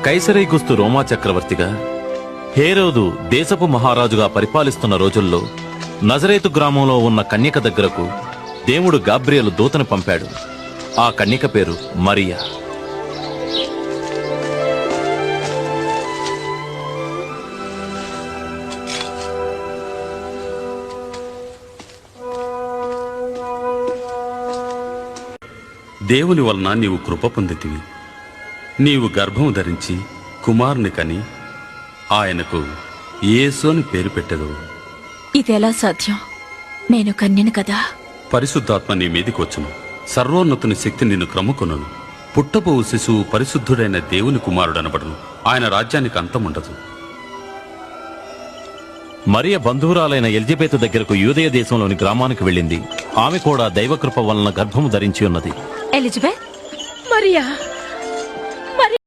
కైసరైగుస్తు రోమా చక్రవర్తిగా, హేరోదు దేశపు మహారాజుగా పరిపాలిస్తున్న రోజుల్లో నజరేతు గ్రామంలో ఉన్న కన్యక దగ్గరకు దేవుడు గాబ్రియేలు దూతను పంపాడు. ఆ కన్యక పేరు మరియా. దేవుని వలన నీవు కృప పొందితివి. నీవు గర్భము ధరించి కుమారుని కని ఆయనకు యేసు అని పేరు పెట్టెదవు. ఇదెలా సాధ్యం? నేను కన్యను కదా. పరిశుద్ధాత్మ నీ మీదికి వచ్చును. సర్వోన్నతుని శక్తి నిన్ను క్రమ్ముకొనును. పుట్టబోవు శిశువు పరిశుద్ధుడైన దేవుని కుమారుడనబడును. ఆయన రాజ్యానికి అంతముండదు. మరియ బంధువురాలైన ఎలిజబెతు దగ్గరకు యూదయ దేశంలోని గ్రామానికి వెళ్ళింది. ఆమె కూడా దైవకృప వలన గర్భము ధరించి ఉన్నది. ఎలిజబెత్, మరియా